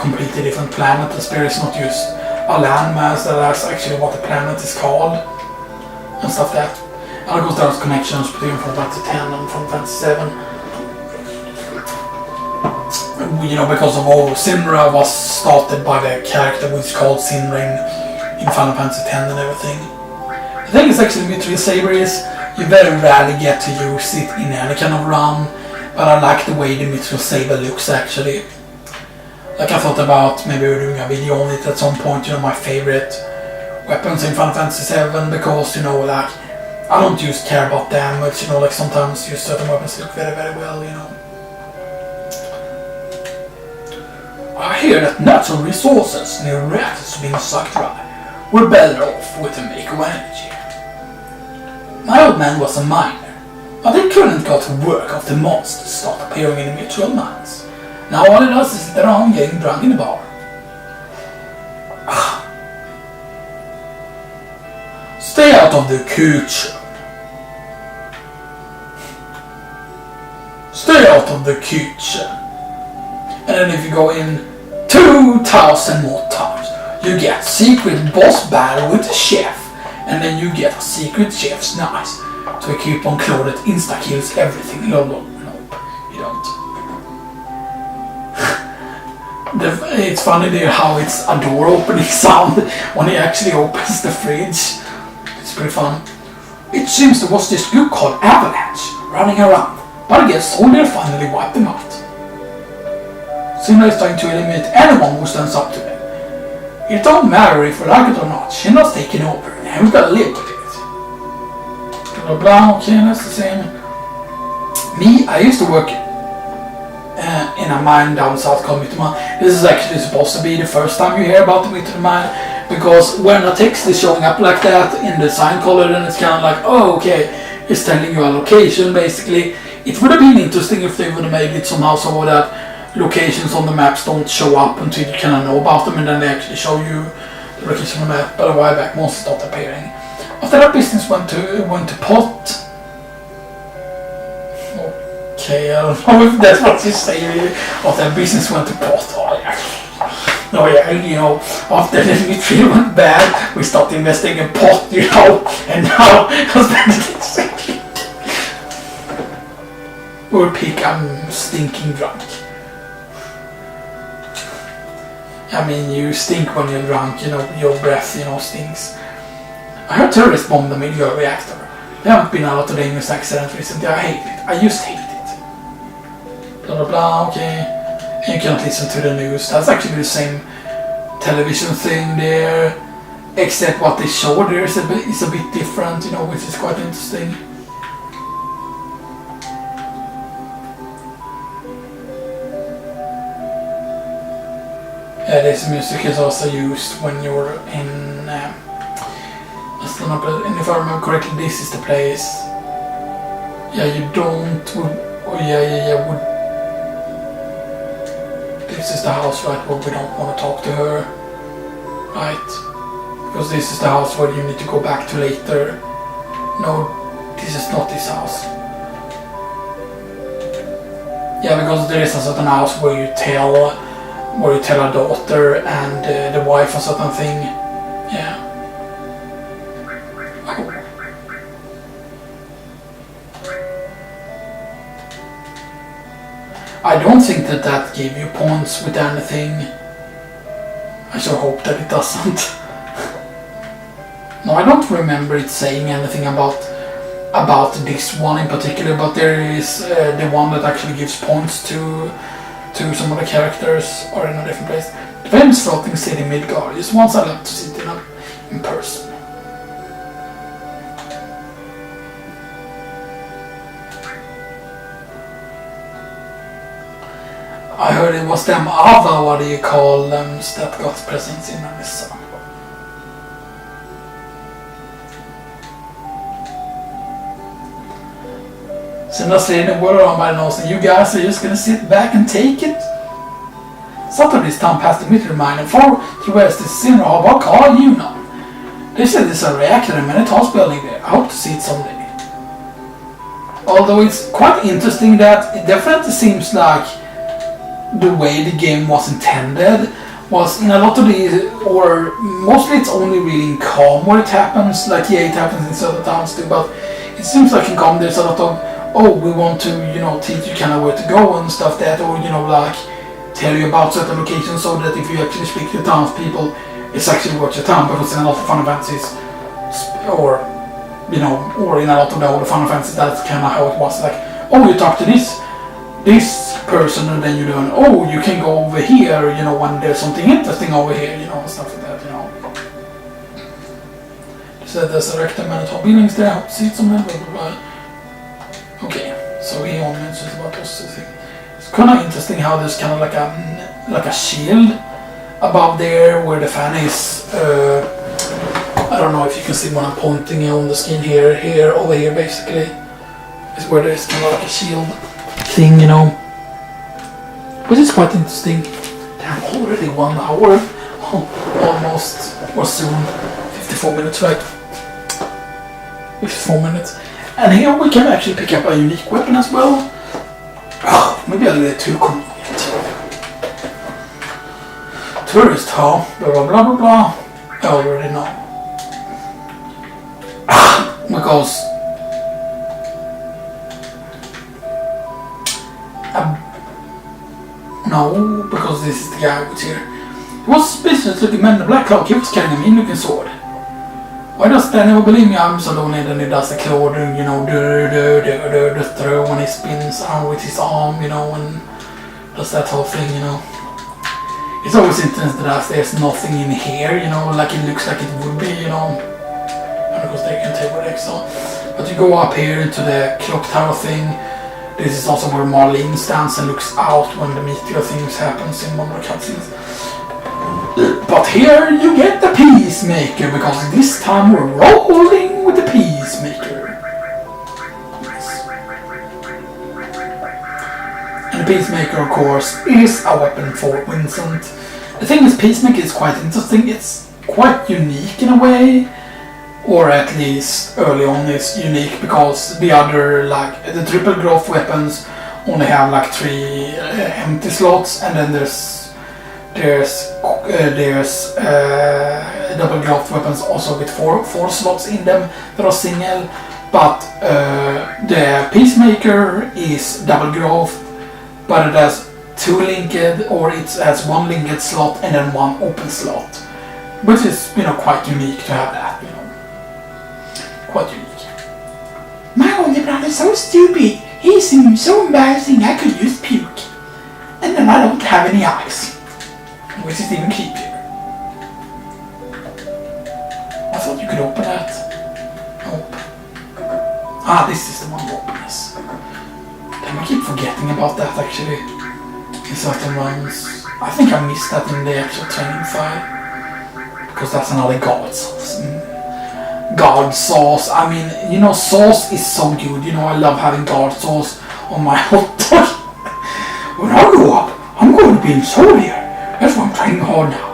completely different planet. The spirit is not just a landmass, that's actually what the planet is called and stuff like that. And of course there's connections between Final Fantasy X and Final Fantasy VII. You know, because of all Sinra was started by the character which is called Sinra in Final Fantasy X and everything. The thing is actually with Mithril Saber is you very rarely get to use it in any kind of run, but I like the way the Mithril Saber looks actually. Like I thought about maybe doing a video on it at some point, you know, my favorite weapons in Final Fantasy VII, because, you know, like, I don't just care about damage, you know, like sometimes just certain weapons look very, very well, you know. I hear that natural resources near reactors being sucked dry. We're better off with a make of energy. My old man was a miner, but he couldn't go to work after monsters start appearing in the Mithril mines. Now all he does is sit around getting drunk in the bar. Stay out of the kitchen. Stay out of the kitchen. And then if you go in 2,000 more times, you get secret boss battle with the chef. And then you get a secret chef's knife. So you keep on Claude that insta-kills everything. No, you don't. It's funny there how it's a door opening sound when he actually opens the fridge. It's pretty fun. It seems there was this group called Avalanche running around, but I guess Soldier finally wiped them out. Sinra is trying to eliminate anyone who stands up to them. It don't matter if we like it or not, Shinra's taking over and we gotta live with it. Blah blah, okay, that's the same. Me, I used to work in a mine down south called Mytterman. This is actually supposed to be the first time you hear about the Mytterman mine, because when a text is showing up like that in the sign color, then it's kind of like, oh okay, it's telling you a location basically. It would have been interesting if they would have made it somehow so that locations on the maps don't show up until you kind of know about them, and then they actually show you the location on the map. But a while back, monsters stopped appearing. After that, business went to pot. Okay, I don't know if that's what you say. After that, business went to pot. Oh yeah. No, yeah, you know, after the Mithril went bad, we stopped investing in pot, you know, and now or pick I'm stinking drunk. I mean, you stink when you're drunk, you know, your breath, you know, stinks. I heard terrorists bomb the nuclear reactor. There haven't been a lot of dangerous accidents recently. I hate it. I just hate it. Blah blah blah, okay. And you can't listen to the news. That's actually the same television thing there, except what they show there is a bit different, you know, which is quite interesting. Yeah, this music is also used when you're in. And if I remember correctly, this is the place. Yeah, you don't. This is the house, right, where we don't want to talk to her, right? Because this is the house where you need to go back to later. No, this is not this house. Yeah, because there is a certain house where you tell a daughter and the wife a certain thing. Yeah. I don't think that gave you points with anything. I sure hope that it doesn't. No, I don't remember it saying anything about this one in particular, but there is the one that actually gives points to some of the characters are in a different place. The famous floating city Midgard is once I love to see it in person. I heard it was them other, what do you call them, that got presents in this song. So now saying the word around my nose and you guys are just gonna sit back and take it? Saturday's town past the Mithril mine and far to west is Sinra. What call you now? They said there's a reactor in many tall building there. I hope to see it someday. Although it's quite interesting that it definitely seems like the way the game was intended was in a lot of these, or mostly it's only really in calm where it happens. Like yeah, it happens in certain towns too, but it seems like in calm there's a lot of, oh, we want to, you know, teach you kind of where to go and stuff that, or you know, like tell you about certain locations so that if you actually speak to townspeople, it's actually worth your time. Because in a lot of Final Fantasies, or you know, or in a lot of the older Final Fantasies, that's kind of how it was. Like, oh, you talk to this person, and then you do, oh, you can go over here, you know, when there's something interesting over here, you know, and stuff like that, you know. So there's a recommended top buildings there. I hope to see somewhere, blah blah blah. Okay, so he only mentions about those two things. It's kind of interesting how there's kind of like a shield above there where the fan is. I don't know if you can see when I'm pointing on the screen here, over here basically is where there's kind of like a shield thing, you know, which is quite interesting. Damn, already 1 hour, almost, or soon, 54 minutes, right? 54 minutes. And here we can actually pick up a unique weapon as well. Oh, maybe a little too convenient. Tourist hall, blah blah blah blah blah. I already know. Because no, because this is the guy who's here. He was a business looking man in a black cloak. He was carrying a mean looking sword. Why does anyone believe me? I'm so lonely. Then he does the claw, you know, the throw when he spins out with his arm, you know, and does that whole thing, you know. It's always interesting that there's nothing in here, you know, like it looks like it would be, you know. And of course they can take with extra. But you go up here into the clock tower thing. This is also where Marlene stands and looks out when the meteor things happens in one of the cutscenes. But here you get the Peacemaker, because this time we're rolling with the Peacemaker. And the Peacemaker, of course, is a weapon for Vincent. The thing is, Peacemaker is quite interesting. It's quite unique in a way, or at least early on it's unique, because the other, like the triple growth weapons, only have like 3 empty slots, and then there's double growth weapons also with 4 slots in them that are single, but the Peacemaker is double growth, but it has 2 linked, or it has 1 linked slot and then 1 open slot, which is, you know, quite unique to have that, you know, quite unique. My older brother's so stupid, he's so embarrassing I could just puke, and then I don't have any eyes. Which is even creepier. I thought you could open that. Nope. Ah, this is the one to open this. Damn, I keep forgetting about that actually. In certain runs. I think I missed that in the actual training file. Because that's another god sauce. God sauce. I mean, you know, sauce is so good. You know, I love having god sauce on my hot dog. When I grow up, I'm going to be in Soria. That's why I'm trying hard now.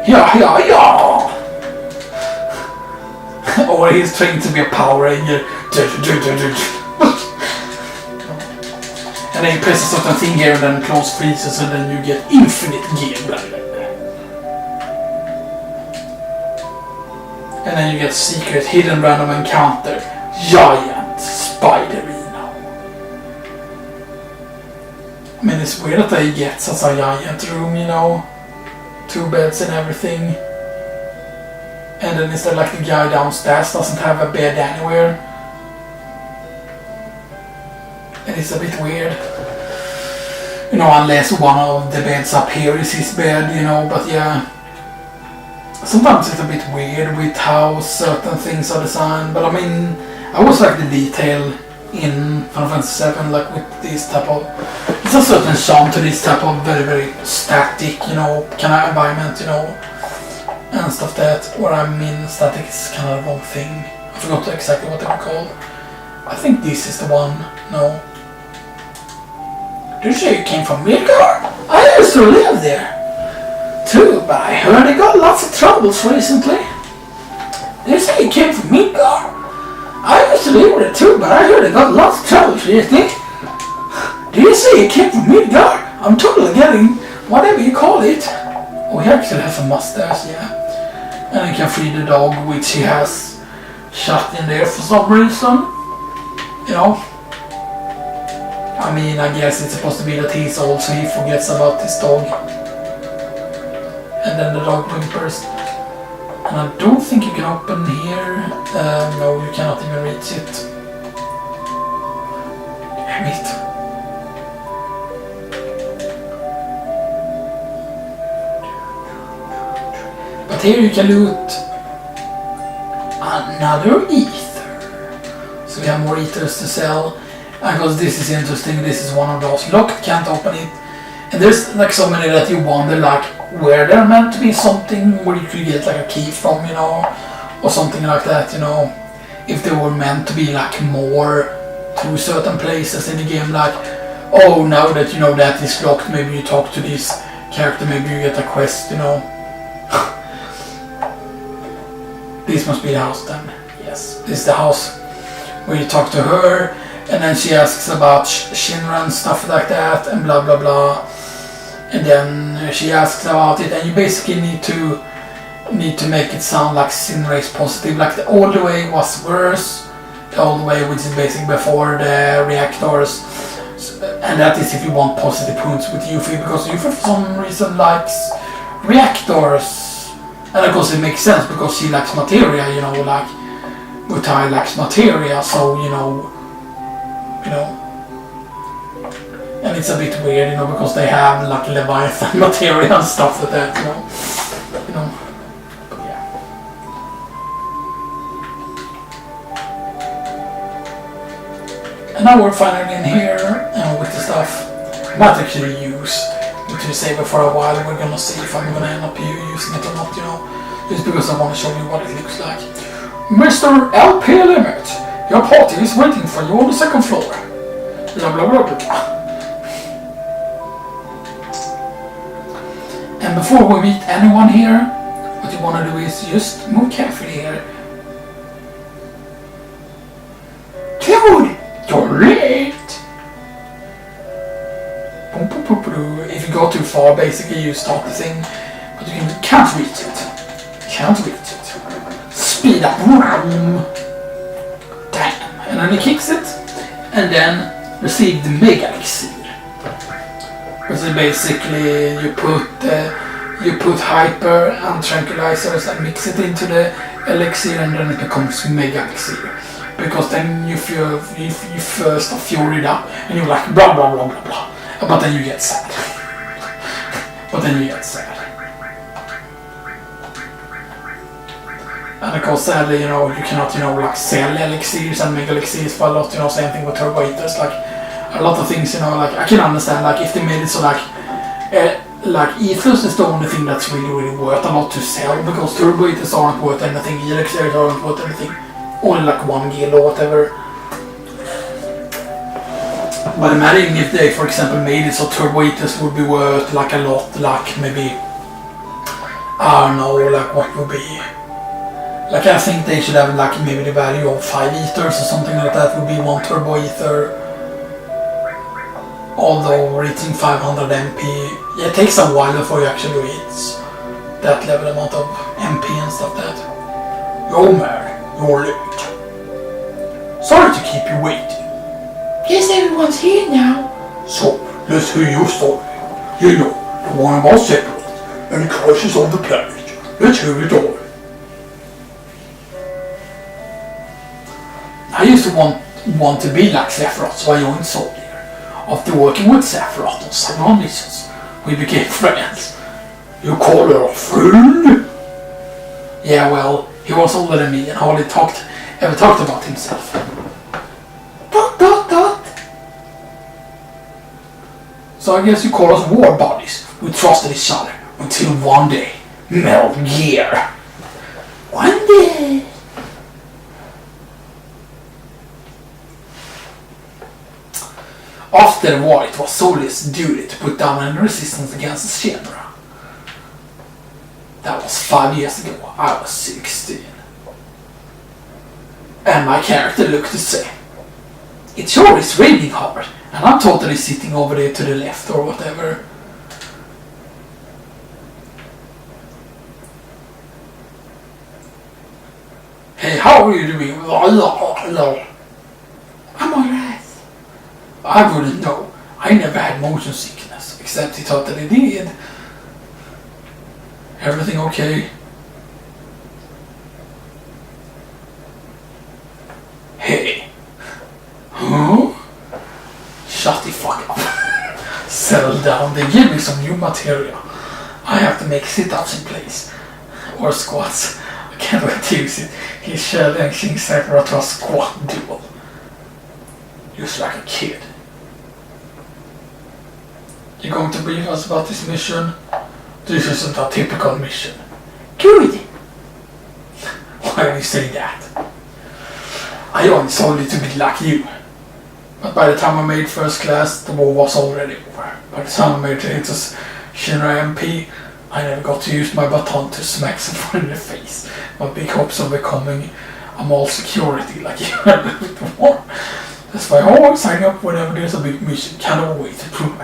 Yeah. Or he's trying to be a Power Ranger. And then you press a certain thing here and then close freezes and then you get infinite gear. And then you get secret hidden random encounter. Giant Spider-Rino. I mean, it's weird that they get such a giant room, you know, 2 beds and everything. And then instead, like the guy downstairs doesn't have a bed anywhere. And it's a bit weird. You know, unless one of the beds up here is his bed, you know, but yeah. Sometimes it's a bit weird with how certain things are designed, but I mean, I always like the detail in Final Fantasy VII, like with this type of, it's a certain charm to this type of very, very static, you know, kind of environment, you know, and stuff that, or I mean, static is kind of the wrong thing. I forgot exactly what they were called. I think this is the one, no. Did you say you came from Midgard? I used to live there. Too, but I heard they got lots of troubles recently. Did you say you came from Midgard? I used to live there too, but I heard they got lots of troubles recently. Do you say it came from Midgard? I'm totally getting whatever you call it. Oh, he actually has a mustache, yeah. And he can free the dog, which he has shut in there for some reason. You know. I mean, I guess it's supposed to be that he's old, so he forgets about his dog. And then the dog whimpers. And I don't think you can open here. No, you cannot even reach it. Damn it. But here you can loot another ether. So we have more ethers to sell. Because this is interesting, this is one of those. Locked, can't open it. And there's like so many that you wonder like where they're meant to be something where you could get like a key from, you know, or something like that, you know. If they were meant to be like more to certain places in the game, like, oh, now that you know that is locked, maybe you talk to this character, maybe you get a quest, you know. This must be the house then. Yes, this is the house where you talk to her. And then she asks about Shinra and stuff like that, and blah blah blah. And then she asks about it, and you basically need to make it sound like Shinra is positive. Like the old way was worse, the old way, which is basically before the reactors. And that is if you want positive points with Yuffie, because Yuffie for some reason likes reactors. And of course it makes sense because she likes materia, you know, like Mutai likes materia, so you know. And it's a bit weird, you know, because they have like Leviathan material and stuff like that, you know. But yeah. And now we're finally in here, with the stuff I might actually use to save it for a while. We're gonna see if I'm gonna end up using it or not, you know, just because I want to show you what it looks like. Mr. LP Limit, your party is waiting for you on the second floor. Blah blah blah blah. And before we meet anyone here, what you want to do is just move carefully here. Dude, you're late! If you go too far, basically you start the thing, but you can't reach it. Can't reach it. Speed up. Damn. And then he kicks it, and then receive the mega elixir. Which is basically you put hyper and tranquilizers and mix it into the elixir, and then it becomes mega elixir. Because then you first are furied up and you're like blah blah blah blah blah. But then you get sad. And of course, sadly, you know, you cannot, you know, like sell elixirs and mega elixirs for a lot, you know, same thing with turbo eaters, like a lot of things, you know, like I can understand, like if they made it so like ethers is the only thing that's really worth a lot to sell, because turbo eaters aren't worth anything, elixirs aren't worth anything, only like 1 gil or whatever. But imagine if they, for example, made it so turbo eaters would be worth like a lot, like maybe, I don't know, like what would be. Like I think they should have like maybe the value of 5 ethers or something like that would be 1 turbo ether. Although reaching 500 MP, yeah, it takes a while before you actually reach that level amount of MP and stuff like that. Yo man, you're late. Sorry to keep you waiting. Guess everyone's here now. So, let's hear your story. You know, the one about Sephiroth and the crisis on the planet. Let's hear it all. I used to want to be like Sephiroth, so I joined Soldier. After working with Sephiroth on several missions, we became friends. You call her a friend? Yeah, well, he was older than me and hardly ever talked about himself. ... So I guess you call us war buddies. We trusted each other until one day, Metal Gear. One day. After the war, it was Soldier's duty to put down any resistance against Shinra. That was 5 years ago. I was 16. And my character looked the same. It sure is raining hard, And I'm totally sitting over there to the left or whatever. Hey, how are you doing? Hello. I'm alright. I wouldn't know. I never had motion sickness, except he thought that he did. Everything okay? Hey. Huh? Shut the fuck up. Settle down. They give me some new material. I have to make sit-ups in place. Or squats. I can't wait to use it. He's challenging Sakura to a squat duel. Just like a kid. You're going to brief us about this mission? This isn't a typical mission. Good. Why do you say that? I only sold it to be like you. But by the time I made first class, the war was already over. By the time I made it to Shinra MP, I never got to use my baton to smack someone in the face. My big hopes of becoming a mall security like you had before. That's why I always sign up whenever there's a big mission. Can't wait to prove myself.